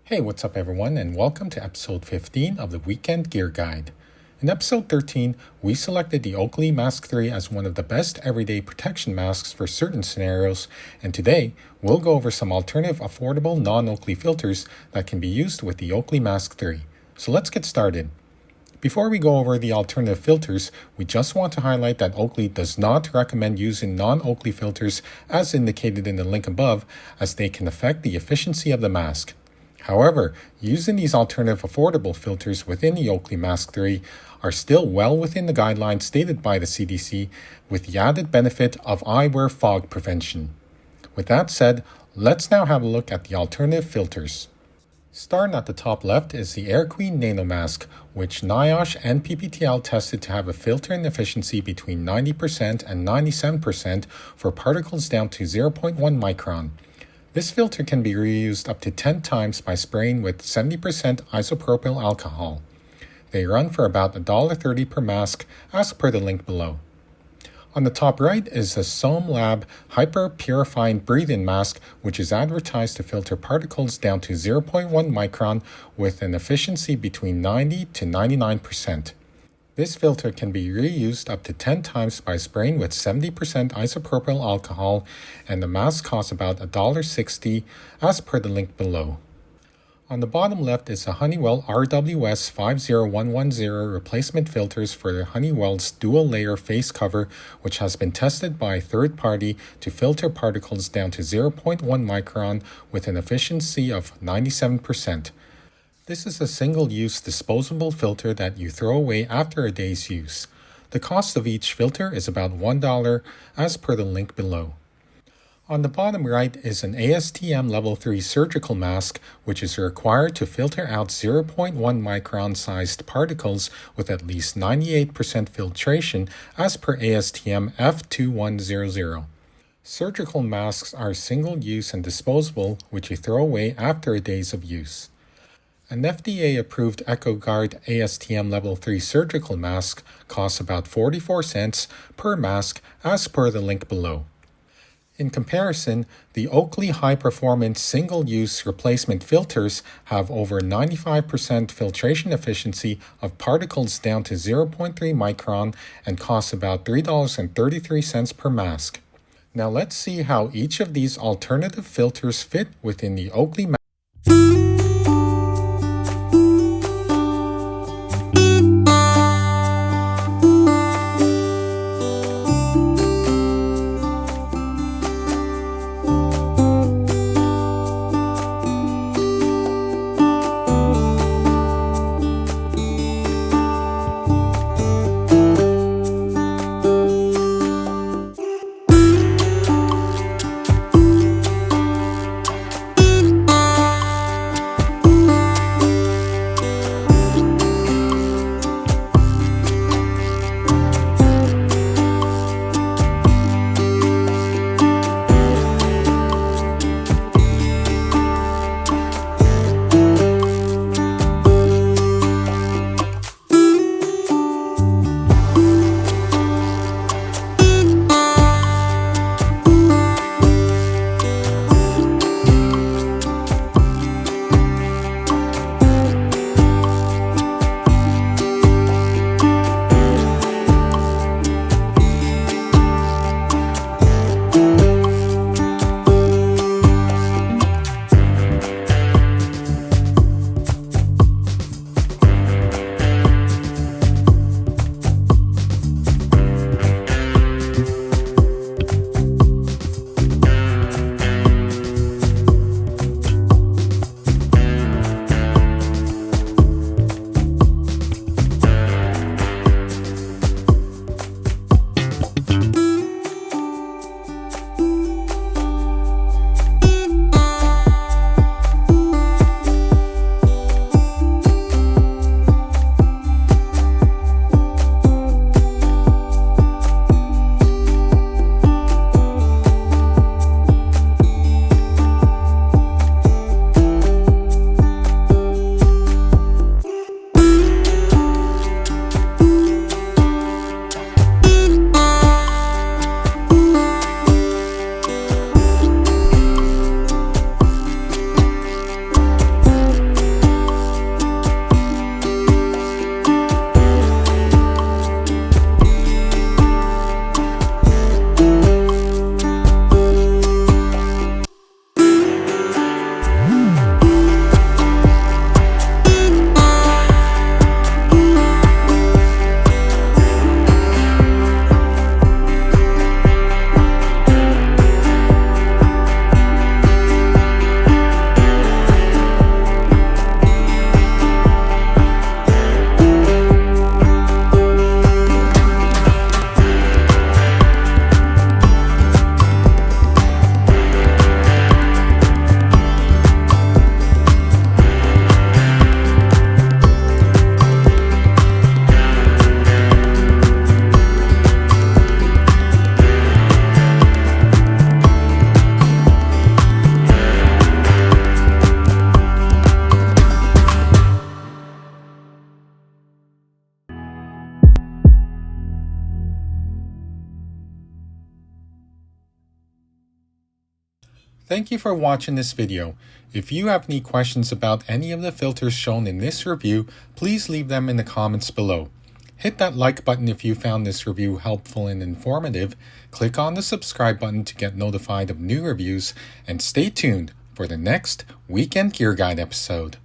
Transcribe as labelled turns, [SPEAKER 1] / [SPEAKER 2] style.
[SPEAKER 1] Hey, what's up everyone, and welcome to episode 15 of the Weekend Gear Guide. In episode 13, we selected the Oakley MSK3 as one of the best everyday protection masks for certain scenarios, and today we'll go over some alternative affordable non-Oakley filters that can be used with the Oakley MSK3. So let's get started. Before we go over the alternative filters, we just want to highlight that Oakley does not recommend using non-Oakley filters as indicated in the link above, as they can affect the efficiency of the mask. However, using these alternative affordable filters within the Oakley MSK3 are still well within the guidelines stated by the CDC, with the added benefit of eyewear fog prevention. With that said, let's now have a look at the alternative filters. Starting at the top left is the AirQueen Nano mask, which NIOSH and NPPTL tested to have a filtering efficiency between 90% and 97% for particles down to 0.1 micron. This filter can be reused up to 10 times by spraying with 70% isopropyl alcohol. They run for about $1.30 per mask as per the link below. On the top right is the SoomLab Purifying breathing mask, which is advertised to filter particles down to 0.1 micron with an efficiency between 90 to 99%. This filter can be reused up to 10 times by spraying with 70% isopropyl alcohol, and the mask costs about $1.60 as per the link below. On the bottom left is the Honeywell RWS 50110 replacement filters for the Honeywell's dual-layer face cover, which has been tested by a third party to filter particles down to 0.1 micron with an efficiency of 97%. This is a single-use disposable filter that you throw away after a day's use. The cost of each filter is about $1 as per the link below. On the bottom right is an ASTM Level 3 surgical mask, which is required to filter out 0.1 micron sized particles with at least 98% filtration as per ASTM F2100. Surgical masks are single-use and disposable, which you throw away after a day's of use. An FDA-approved EcoGuard ASTM Level 3 surgical mask costs about 44 cents per mask as per the link below. In comparison, the Oakley high-performance single-use replacement filters have over 95% filtration efficiency of particles down to 0.3 micron and cost about $3.33 per mask. Now let's see how each of these alternative filters fit within the Oakley mask. Thank you for watching this video. If you have any questions about any of the filters shown in this review, please leave them in the comments below. Hit that like button if you found this review helpful and informative. Click on the subscribe button to get notified of new reviews, and stay tuned for the next Weekend Gear Guide episode.